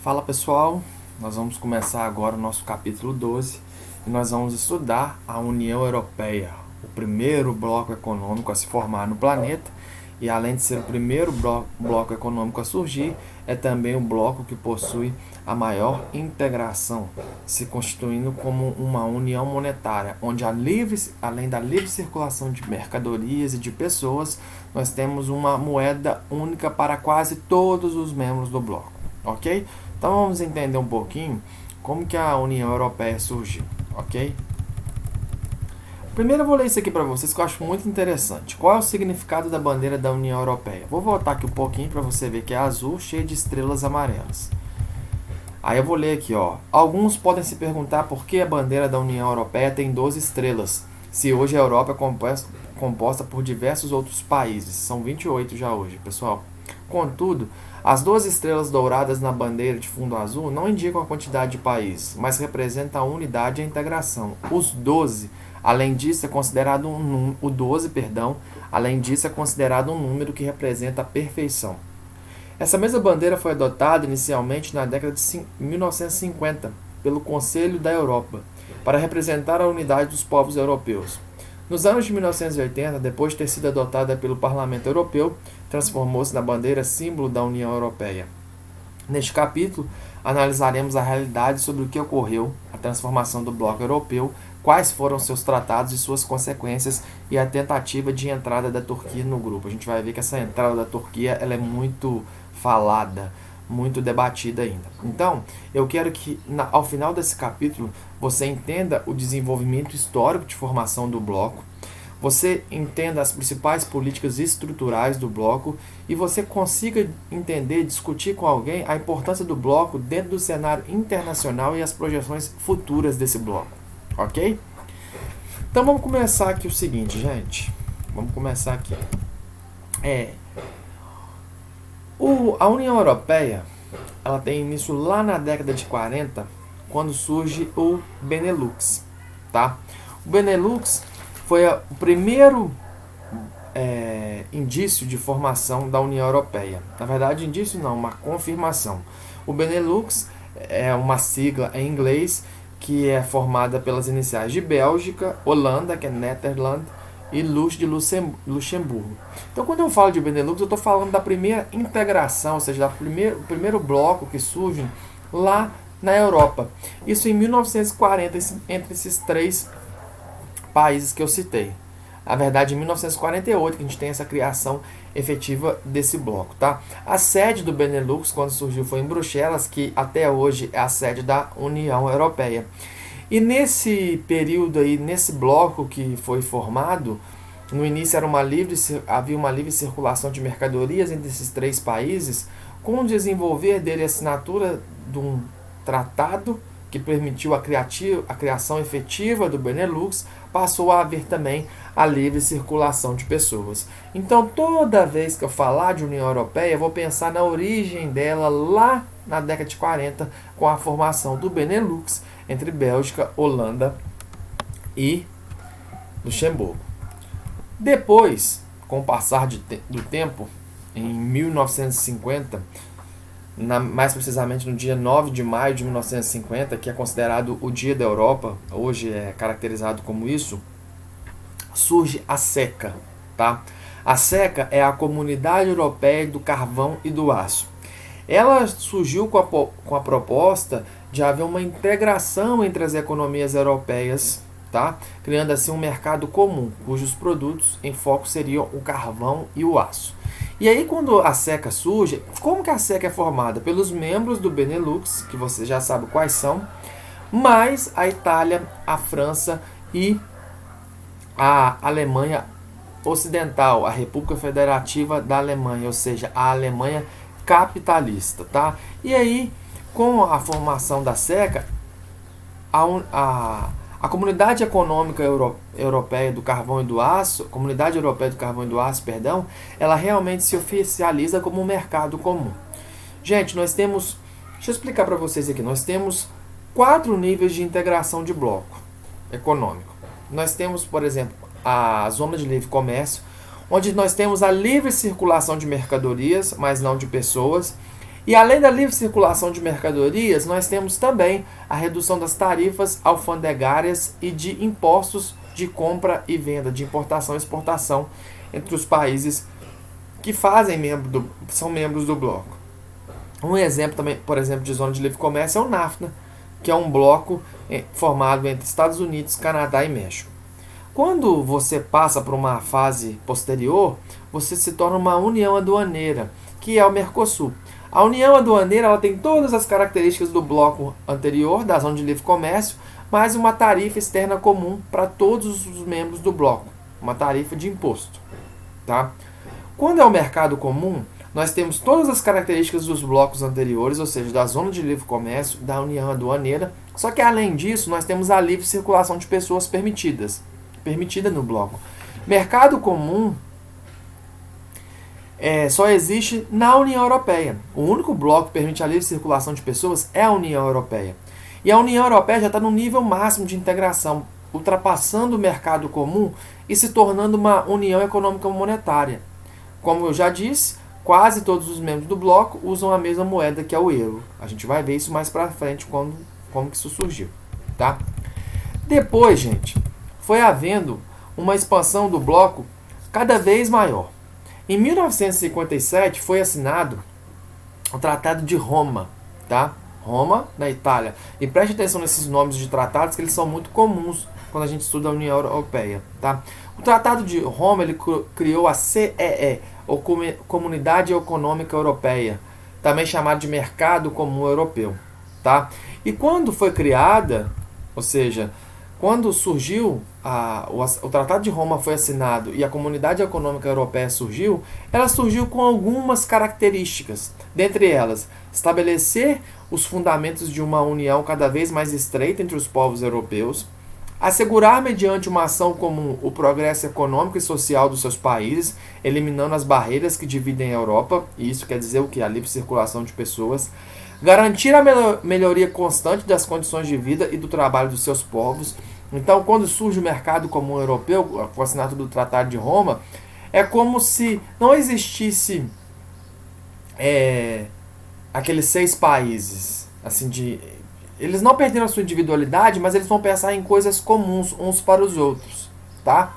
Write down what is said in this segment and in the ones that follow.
Fala pessoal, nós vamos começar agora o nosso capítulo 12 e nós vamos estudar a União Europeia, o primeiro bloco econômico a se formar no planeta e além de ser o primeiro bloco econômico a surgir, é também o bloco que possui a maior integração, se constituindo como uma união monetária, onde além da livre circulação de mercadorias e de pessoas, nós temos uma moeda única para quase todos os membros do bloco, ok? Então vamos entender um pouquinho como que a União Europeia surgiu, ok? Primeiro eu vou ler isso aqui para vocês que eu acho muito interessante. Qual é o significado da bandeira da União Europeia? Vou voltar aqui um pouquinho para você ver que é azul, cheio de estrelas amarelas. Aí eu vou ler aqui, ó. Alguns podem se perguntar por que a bandeira da União Europeia tem 12 estrelas, se hoje a Europa é composta por diversos outros países. São 28 já hoje, pessoal. Contudo, as 12 estrelas douradas na bandeira de fundo azul não indicam a quantidade de países, mas representam a unidade e a integração. Os 12, além disso, é considerado o 12, além disso, é considerado um número que representa a perfeição. Essa mesma bandeira foi adotada inicialmente na década de 1950 pelo Conselho da Europa, para representar a unidade dos povos europeus. Nos anos de 1980, depois de ter sido adotada pelo Parlamento Europeu, transformou-se na bandeira símbolo da União Europeia. Neste capítulo, analisaremos a realidade sobre o que ocorreu, a transformação do bloco europeu, quais foram seus tratados e suas consequências e a tentativa de entrada da Turquia no grupo. A gente vai ver que essa entrada da Turquia ela é muito falada, muito debatida ainda. Então, eu quero que ao final desse capítulo você entenda o desenvolvimento histórico de formação do bloco, você entenda as principais políticas estruturais do bloco e você consiga entender, discutir com alguém a importância do bloco dentro do cenário internacional e as projeções futuras desse bloco, ok? Então vamos começar aqui o seguinte, gente. Vamos começar aqui. A União Europeia ela tem início lá na década de 40, quando surge o Benelux, tá? O Benelux foi o primeiro indício de formação da União Europeia. Na verdade, indício não, uma confirmação. O Benelux é uma sigla em inglês que é formada pelas iniciais de Bélgica, Holanda, que é Netherlands, e Luz de Luxemburgo. Então, quando eu falo de Benelux, eu estou falando da primeira integração, ou seja, do primeiro bloco que surge lá na Europa. Isso em 1940, entre esses três países que eu citei. Na verdade, em 1948 que a gente tem essa criação efetiva desse bloco, tá? A sede do Benelux, quando surgiu, foi em Bruxelas, que até hoje é a sede da União Europeia. E nesse período aí, nesse bloco que foi formado, no início havia uma livre circulação de mercadorias entre esses três países, com o desenvolver dele a assinatura de um tratado que permitiu a criação efetiva do Benelux, passou a haver também a livre circulação de pessoas. Então, toda vez que eu falar de União Europeia, eu vou pensar na origem dela lá na década de 40, com a formação do Benelux entre Bélgica, Holanda e Luxemburgo. Depois, com o passar do tempo, em 1950, mais precisamente no dia 9 de maio de 1950, que é considerado o Dia da Europa, hoje é caracterizado como isso, surge a SECA, tá? A SECA é a Comunidade Europeia do Carvão e do Aço. Ela surgiu com a proposta de haver uma integração entre as economias europeias, tá? Criando assim um mercado comum, cujos produtos em foco seriam o carvão e o aço. E aí quando a SECA surge, como que a SECA é formada? Pelos membros do Benelux, que você já sabe quais são, mais a Itália, a França e a Alemanha Ocidental, a República Federativa da Alemanha, ou seja, a Alemanha capitalista, tá? E aí, com a formação da SECA, a Comunidade Econômica Europeia do Carvão e do Aço, Comunidade Europeia do Carvão e do Aço, perdão, ela realmente se oficializa como um mercado comum. Gente, deixa eu explicar para vocês aqui, nós temos 4 níveis de integração de bloco econômico. Nós temos, por exemplo, a zona de livre comércio, onde nós temos a livre circulação de mercadorias, mas não de pessoas, E além da livre circulação de mercadorias, nós temos também a redução das tarifas alfandegárias e de impostos de compra e venda, de importação e exportação entre os países que são membros do bloco. Um exemplo também, por exemplo, de zona de livre comércio é o NAFTA, que é um bloco formado entre Estados Unidos, Canadá e México. Quando você passa para uma fase posterior, você se torna uma união aduaneira, que é o Mercosul. A união aduaneira ela tem todas as características do bloco anterior, da zona de livre comércio, mais uma tarifa externa comum para todos os membros do bloco, uma tarifa de imposto. Tá? Quando é o mercado comum, nós temos todas as características dos blocos anteriores, ou seja, da zona de livre comércio, da união aduaneira, só que além disso, nós temos a livre circulação de pessoas permitida no bloco. Mercado comum só existe na União Europeia. O único bloco que permite a livre circulação de pessoas é a União Europeia. E a União Europeia já está no nível máximo de integração, ultrapassando o mercado comum e se tornando uma união econômica monetária. Como eu já disse, quase todos os membros do bloco usam a mesma moeda que é o euro. A gente vai ver isso mais para frente como que isso surgiu, tá? Depois, gente, foi havendo uma expansão do bloco cada vez maior. Em 1957 foi assinado o Tratado de Roma, tá? Roma, na Itália. E preste atenção nesses nomes de tratados que eles são muito comuns quando a gente estuda a União Europeia, tá? O Tratado de Roma ele criou a CEE, ou Comunidade Econômica Europeia, também chamada de Mercado Comum Europeu, tá? E quando foi criada, ou seja, quando surgiu o Tratado de Roma foi assinado e a Comunidade Econômica Europeia surgiu, ela surgiu com algumas características. Dentre elas, estabelecer os fundamentos de uma união cada vez mais estreita entre os povos europeus, assegurar mediante uma ação comum o progresso econômico e social dos seus países, eliminando as barreiras que dividem a Europa, e isso quer dizer o que? A livre circulação de pessoas, garantir a melhoria constante das condições de vida e do trabalho dos seus povos. Então, quando surge o mercado comum europeu, com o assinato do Tratado de Roma, é como se não existisse aqueles 6 países, assim, eles não perderam a sua individualidade, mas eles vão pensar em coisas comuns uns para os outros, tá?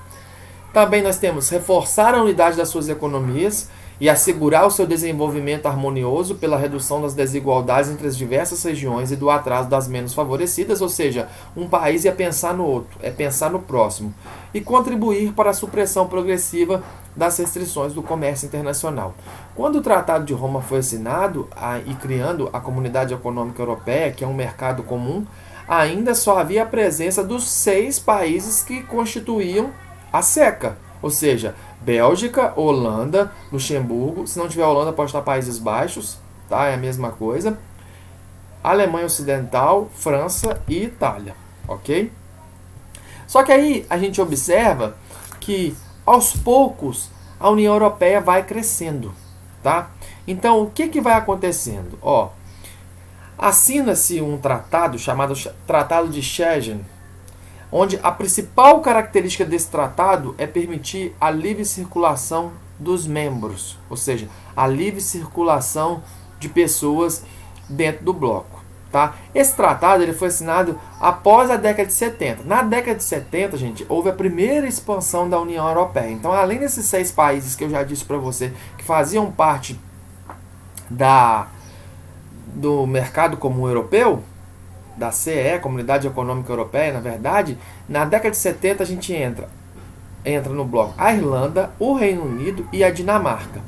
Também nós temos reforçar a unidade das suas economias e assegurar o seu desenvolvimento harmonioso pela redução das desigualdades entre as diversas regiões e do atraso das menos favorecidas, ou seja, um país é pensar no outro, é pensar no próximo, e contribuir para a supressão progressiva das restrições do comércio internacional. Quando o Tratado de Roma foi assinado e criando a Comunidade Econômica Europeia, que é um mercado comum, ainda só havia a presença dos 6 países que constituíam a SECA, ou seja, Bélgica, Holanda, Luxemburgo, se não tiver Holanda pode estar Países Baixos, tá? É a mesma coisa, Alemanha Ocidental, França e Itália, ok? Só que aí a gente observa que aos poucos a União Europeia vai crescendo, tá? Então o que vai acontecendo? Assina-se um tratado chamado Tratado de Schengen, onde a principal característica desse tratado é permitir a livre circulação dos membros, ou seja, a livre circulação de pessoas dentro do bloco. Tá? Esse tratado ele foi assinado após a década de 70. Na década de 70, gente, houve a primeira expansão da União Europeia. Então, além desses 6 países que eu já disse para você, que faziam parte do mercado comum europeu, da CE, Comunidade Econômica Europeia, na verdade, na década de 70 a gente entra no bloco a Irlanda, o Reino Unido e a Dinamarca.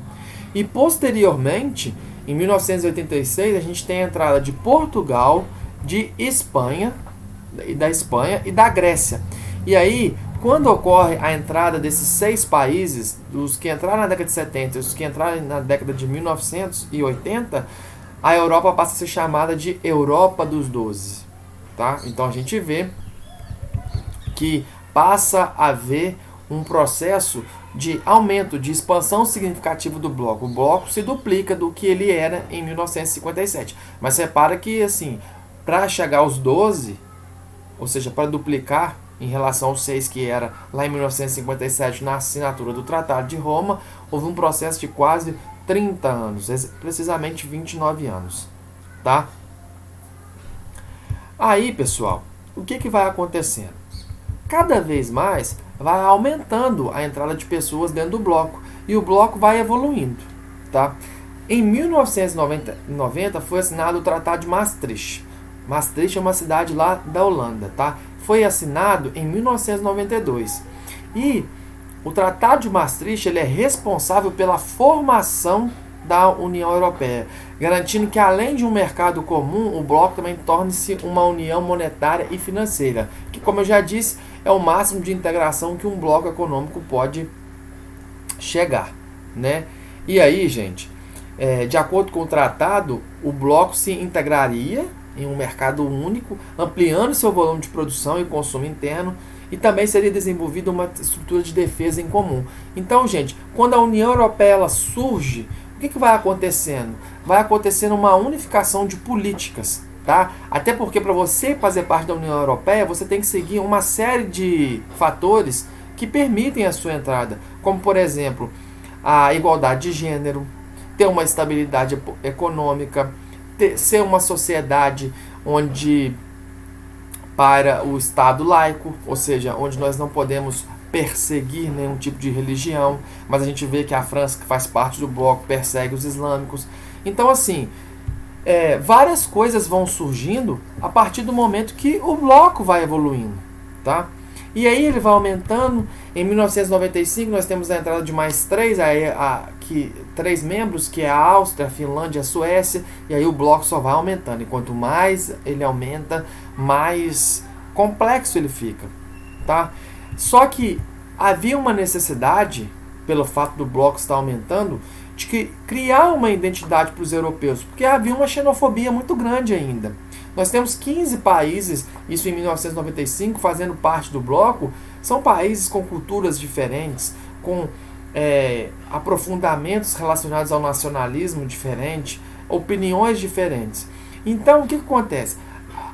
E posteriormente, em 1986, a gente tem a entrada de Portugal, da Espanha e da Grécia. E aí, quando ocorre a entrada desses 6 países, os que entraram na década de 70 e os que entraram na década de 1980, a Europa passa a ser chamada de Europa dos 12. Tá? Então a gente vê que passa a haver um processo de aumento, de expansão significativa do bloco. O bloco se duplica do que ele era em 1957. Mas repara que, assim, para chegar aos 12, ou seja, para duplicar em relação aos 6 que era lá em 1957 na assinatura do Tratado de Roma, houve um processo de quase 30 anos, precisamente 29 anos, tá? Aí, pessoal, o que vai acontecendo? Cada vez mais vai aumentando a entrada de pessoas dentro do bloco e o bloco vai evoluindo, tá? Em 1990 foi assinado o Tratado de Maastricht. Maastricht é uma cidade lá da Holanda, tá? Foi assinado em 1992. E o Tratado de Maastricht ele é responsável pela formação da União Europeia, garantindo que além de um mercado comum, o bloco também torne-se uma união monetária e financeira, que, como eu já disse, é o máximo de integração que um bloco econômico pode chegar, né? E aí, gente, de acordo com o tratado, o bloco se integraria em um mercado único, ampliando seu volume de produção e consumo interno, e também seria desenvolvida uma estrutura de defesa em comum. Então, gente, quando a União Europeia ela surge, o que vai acontecendo? Vai acontecendo uma unificação de políticas, tá? Até porque para você fazer parte da União Europeia, você tem que seguir uma série de fatores que permitem a sua entrada, como por exemplo, a igualdade de gênero, ter uma estabilidade econômica, ser uma sociedade onde para o Estado laico, ou seja, onde nós não podemos perseguir nenhum tipo de religião, mas a gente vê que a França, que faz parte do bloco, persegue os islâmicos. Então, assim, várias coisas vão surgindo a partir do momento que o bloco vai evoluindo, tá? E aí ele vai aumentando. Em 1995 nós temos a entrada de mais três membros, que é a Áustria, a Finlândia e a Suécia, e aí o bloco só vai aumentando. E quanto mais ele aumenta, mais complexo ele fica, tá? Só que havia uma necessidade, pelo fato do bloco estar aumentando, de criar uma identidade para os europeus, porque havia uma xenofobia muito grande ainda. Nós temos 15 países, isso em 1995, fazendo parte do bloco. São países com culturas diferentes, com aprofundamentos relacionados ao nacionalismo diferente, opiniões diferentes. Então, o que acontece?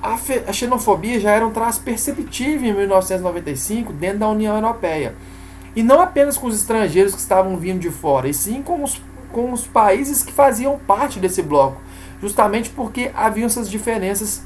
A xenofobia já era um traço perceptível em 1995 dentro da União Europeia. E não apenas com os estrangeiros que estavam vindo de fora, e sim com os países que faziam parte desse bloco, justamente porque haviam essas diferenças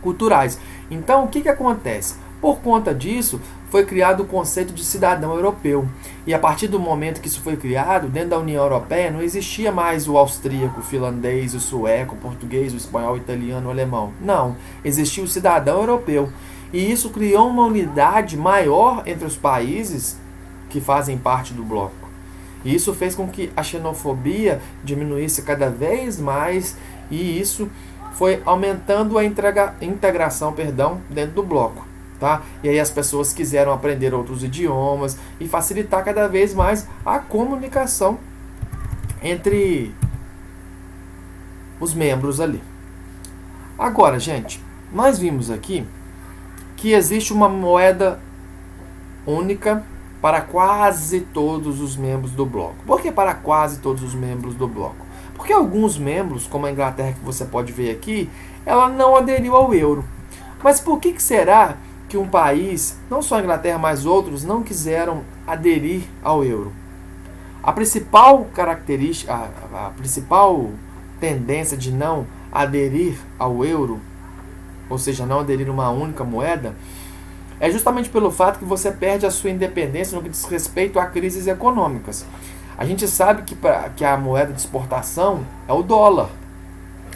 culturais. Então, o que acontece? Por conta disso, foi criado o conceito de cidadão europeu. E a partir do momento que isso foi criado, dentro da União Europeia, não existia mais o austríaco, o finlandês, o sueco, o português, o espanhol, o italiano, o alemão. Não, existia o cidadão europeu. E isso criou uma unidade maior entre os países que fazem parte do bloco. E isso fez com que a xenofobia diminuísse cada vez mais, e isso foi aumentando a integração dentro do bloco. Tá? E aí as pessoas quiseram aprender outros idiomas e facilitar cada vez mais a comunicação entre os membros ali. Agora, gente, nós vimos aqui que existe uma moeda única para quase todos os membros do bloco. Por que para quase todos os membros do bloco? Porque alguns membros, como a Inglaterra, que você pode ver aqui, ela não aderiu ao euro. Mas por que será que um país, não só a Inglaterra, mas outros, não quiseram aderir ao euro? A principal característica, a principal tendência de não aderir ao euro, ou seja, não aderir a uma única moeda, é justamente pelo fato que você perde a sua independência no que diz respeito a crises econômicas. A gente sabe que a moeda de exportação é o dólar.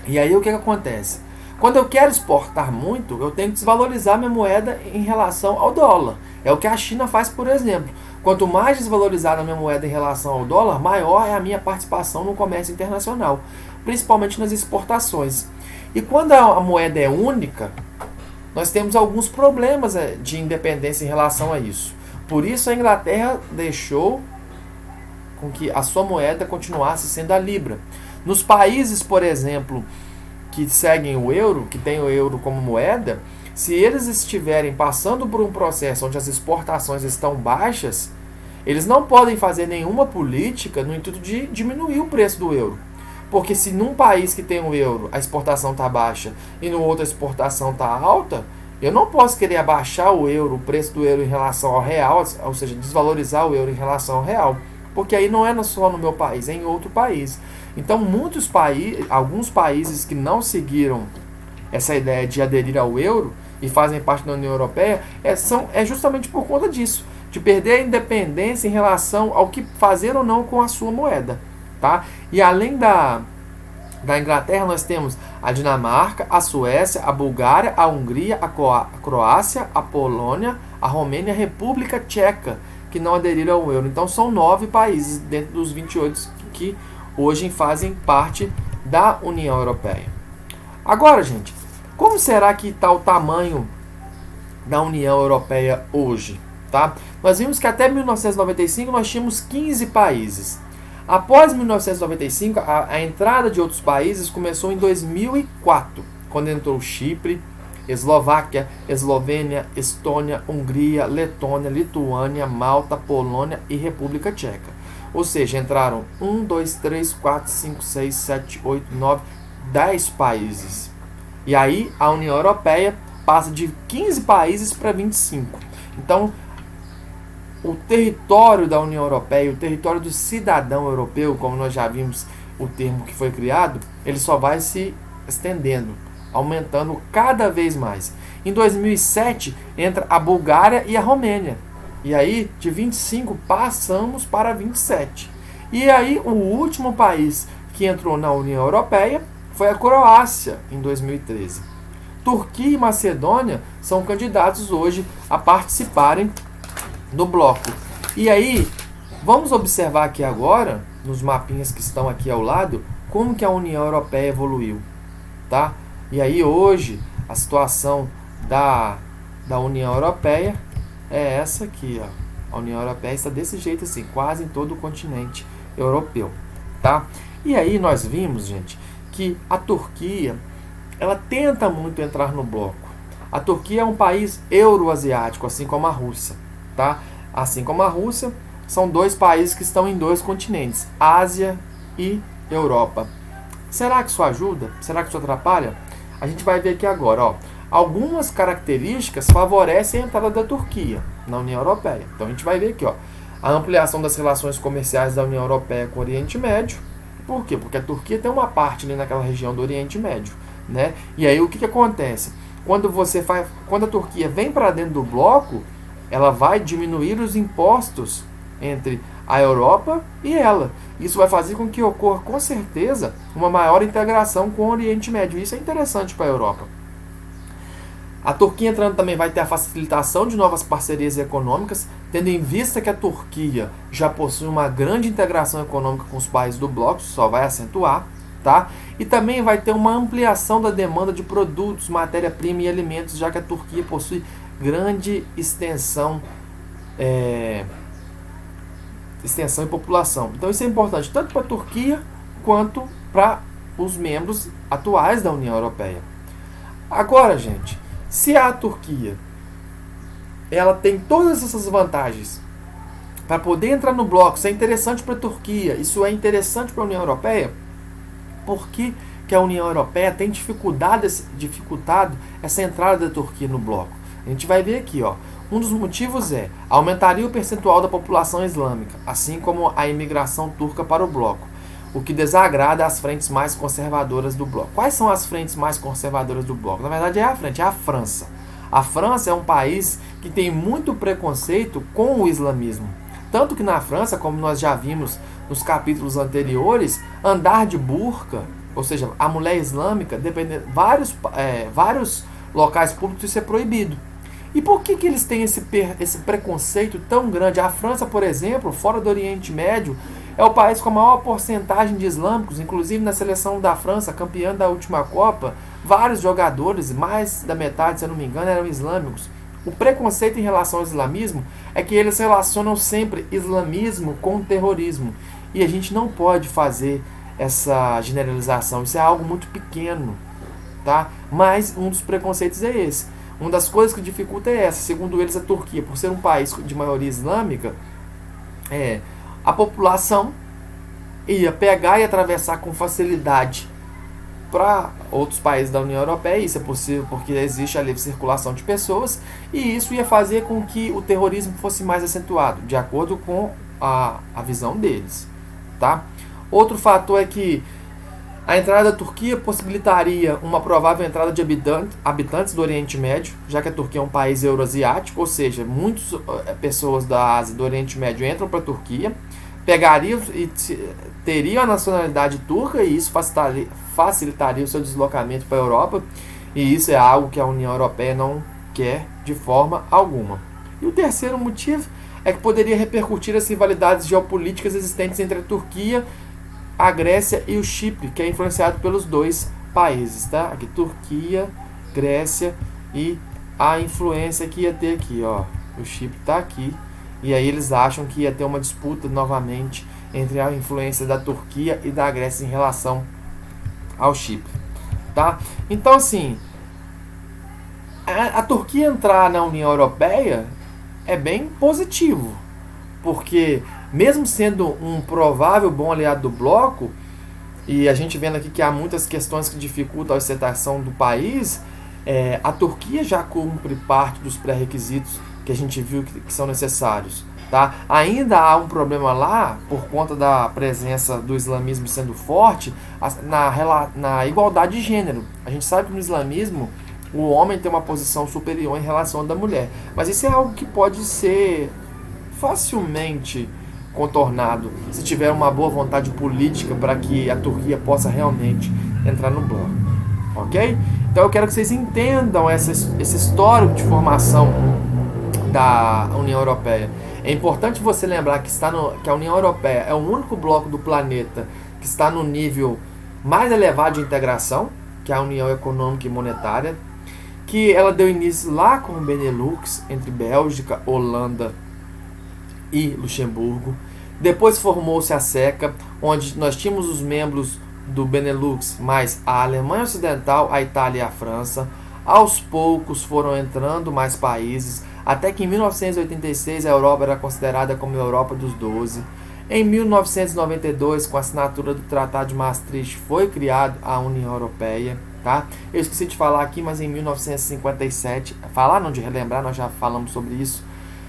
E aí o que acontece? Quando eu quero exportar muito, eu tenho que desvalorizar minha moeda em relação ao dólar. É o que a China faz, por exemplo. Quanto mais desvalorizada a minha moeda em relação ao dólar, maior é a minha participação no comércio internacional, principalmente nas exportações. E quando a moeda é única, nós temos alguns problemas de independência em relação a isso. Por isso a Inglaterra deixou com que a sua moeda continuasse sendo a libra. Nos países, por exemplo, que seguem o euro, que têm o euro como moeda, se eles estiverem passando por um processo onde as exportações estão baixas, eles não podem fazer nenhuma política no intuito de diminuir o preço do euro. Porque se num país que tem o euro a exportação está baixa e no outro a exportação está alta, eu não posso querer abaixar o preço do euro em relação ao real, ou seja, desvalorizar o euro em relação ao real. porque aí não é só no meu país, é em outro país. Então, alguns países que não seguiram essa ideia de aderir ao euro e fazem parte da União Europeia é justamente por conta disso, de perder a independência em relação ao que fazer ou não com a sua moeda. Tá? E além da Inglaterra, nós temos a Dinamarca, a Suécia, a Bulgária, a Hungria, a Croácia, a Polônia, a Romênia e a República Tcheca, que não aderiram ao euro. Então são 9 países dentro dos 28 que hoje fazem parte da União Europeia. Agora, gente, como será que está o tamanho da União Europeia hoje? Tá? Nós vimos que até 1995 nós tínhamos 15 países. Após 1995, a entrada de outros países começou em 2004, quando entrou Chipre, Eslováquia, Eslovênia, Estônia, Hungria, Letônia, Lituânia, Malta, Polônia e República Tcheca. Ou seja, entraram 1, 2, 3, 4, 5, 6, 7, 8, 9, 10 países. E aí a União Europeia passa de 15 países para 25. Então, o território da União Europeia, o território do cidadão europeu, como nós já vimos o termo que foi criado, ele só vai se estendendo, aumentando cada vez mais. Em 2007 entra a Bulgária e a Romênia. E aí, de 25 passamos para 27. E aí, o último país que entrou na União Europeia foi a Croácia, em 2013. Turquia e Macedônia são candidatos hoje a participarem do bloco. E aí, vamos observar aqui agora, nos mapinhas que estão aqui ao lado, como que a União Europeia evoluiu. Tá? E aí, hoje, a situação da União Europeia é essa aqui. Ó. A União Europeia está desse jeito assim, quase em todo o continente europeu. Tá? E aí, nós vimos, gente, que a Turquia ela tenta muito entrar no bloco. A Turquia é um país euroasiático, assim como a Rússia. Tá? Assim como a Rússia, são 2 países que estão em 2 continentes, Ásia e Europa. Será que isso ajuda? Será que isso atrapalha? A gente vai ver aqui agora. Ó. Algumas características favorecem a entrada da Turquia na União Europeia. Então a gente vai ver aqui, ó, a ampliação das relações comerciais da União Europeia com o Oriente Médio. Por quê? Porque a Turquia tem uma parte ali naquela região do Oriente Médio. Né? E aí o que acontece? Quando a Turquia vem para dentro do bloco, ela vai diminuir os impostos entre a Europa e ela. Isso vai fazer com que ocorra, com certeza, uma maior integração com o Oriente Médio. Isso é interessante para a Europa. A Turquia entrando também vai ter a facilitação de novas parcerias econômicas, tendo em vista que a Turquia já possui uma grande integração econômica com os países do bloco, só vai acentuar. Tá? E também vai ter uma ampliação da demanda de produtos, matéria-prima e alimentos, já que a Turquia possui grande extensão e população. Então isso é importante tanto para a Turquia quanto para os membros atuais da União Europeia. Agora, gente, se a Turquia ela tem todas essas vantagens para poder entrar no bloco, isso é interessante para a Turquia, isso é interessante para a União Europeia, por que a União Europeia tem dificultado essa entrada da Turquia no bloco? A gente vai ver aqui, ó. Um dos motivos aumentaria o percentual da população islâmica, assim como a imigração turca para o bloco, o que desagrada as frentes mais conservadoras do bloco. Quais são as frentes mais conservadoras do bloco? Na verdade é a França. A França é um país que tem muito preconceito com o islamismo. Tanto que na França, como nós já vimos nos capítulos anteriores, andar de burca, ou seja, a mulher islâmica, vários locais públicos, isso é proibido. E por que eles têm esse preconceito tão grande? A França, por exemplo, fora do Oriente Médio, é o país com a maior porcentagem de islâmicos, inclusive na seleção da França, campeã da última Copa, vários jogadores, mais da metade, se eu não me engano, eram islâmicos. O preconceito em relação ao islamismo é que eles relacionam sempre islamismo com terrorismo. E a gente não pode fazer essa generalização, isso é algo muito pequeno. Tá? Mas um dos preconceitos é esse. Uma das coisas que dificulta é essa. Segundo eles, a Turquia, por ser um país de maioria islâmica, a população ia pegar e atravessar com facilidade para outros países da União Europeia. Isso é possível porque existe a livre circulação de pessoas, e isso ia fazer com que o terrorismo fosse mais acentuado, de acordo com a visão deles, tá? Outro fator é que a entrada da Turquia possibilitaria uma provável entrada de habitantes do Oriente Médio, já que a Turquia é um país euroasiático, ou seja, muitas pessoas da Ásia e do Oriente Médio entram para a Turquia, pegariam e teriam a nacionalidade turca, e isso facilitaria o seu deslocamento para a Europa, e isso é algo que a União Europeia não quer de forma alguma. E o terceiro motivo é que poderia repercutir as rivalidades geopolíticas existentes entre a Turquia, a Grécia e o Chipre, que é influenciado pelos dois países, tá? Aqui Turquia, Grécia e a influência que ia ter aqui, ó. O Chipre tá aqui e aí eles acham que ia ter uma disputa novamente entre a influência da Turquia e da Grécia em relação ao Chipre, tá? Então assim, a Turquia entrar na União Europeia é bem positivo, porque mesmo sendo um provável bom aliado do bloco, e a gente vendo aqui que há muitas questões que dificultam a aceitação do país, a Turquia já cumpre parte dos pré-requisitos que a gente viu que são necessários. Tá? Ainda há um problema lá, por conta da presença do islamismo sendo forte, na igualdade de gênero. A gente sabe que no islamismo o homem tem uma posição superior em relação à da mulher, mas isso é algo que pode ser facilmente contornado se tiver uma boa vontade política para que a Turquia possa realmente entrar no bloco, ok? Então eu quero que vocês entendam esse histórico de formação da União Europeia. É importante você lembrar que a União Europeia é o único bloco do planeta que está no nível mais elevado de integração, que é a União Econômica e Monetária, que ela deu início lá com o Benelux, entre Bélgica, Holanda e Luxemburgo. Depois formou-se a SECA, onde nós tínhamos os membros do Benelux, mais a Alemanha Ocidental, a Itália e a França. Aos poucos foram entrando mais países, até que em 1986 a Europa era considerada como a Europa dos 12. Em 1992, com a assinatura do Tratado de Maastricht, foi criada a União Europeia. Tá? Eu esqueci de falar aqui, mas em 1957, falar não de relembrar, nós já falamos sobre isso,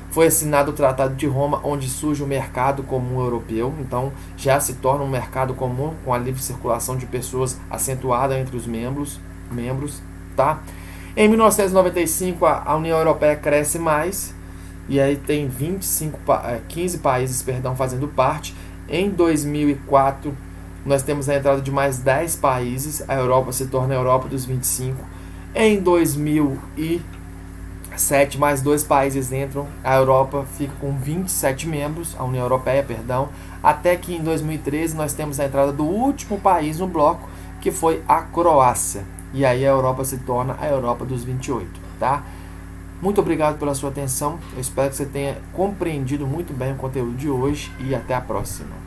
foi assinado o Tratado de Roma, onde surge o mercado comum europeu. Então já se torna um mercado comum com a livre circulação de pessoas acentuada entre os membros, tá? Em 1995 a União Europeia cresce mais, e aí tem 15 países fazendo parte. Em 2004 nós temos a entrada de mais 10 países, a Europa se torna a Europa dos 25. Em 2007 mais 2 países entram, a Europa fica com 27 membros, a União Europeia, perdão, até que em 2013 nós temos a entrada do último país no bloco, que foi a Croácia. E aí a Europa se torna a Europa dos 28, tá? Muito obrigado pela sua atenção, eu espero que você tenha compreendido muito bem o conteúdo de hoje e até a próxima.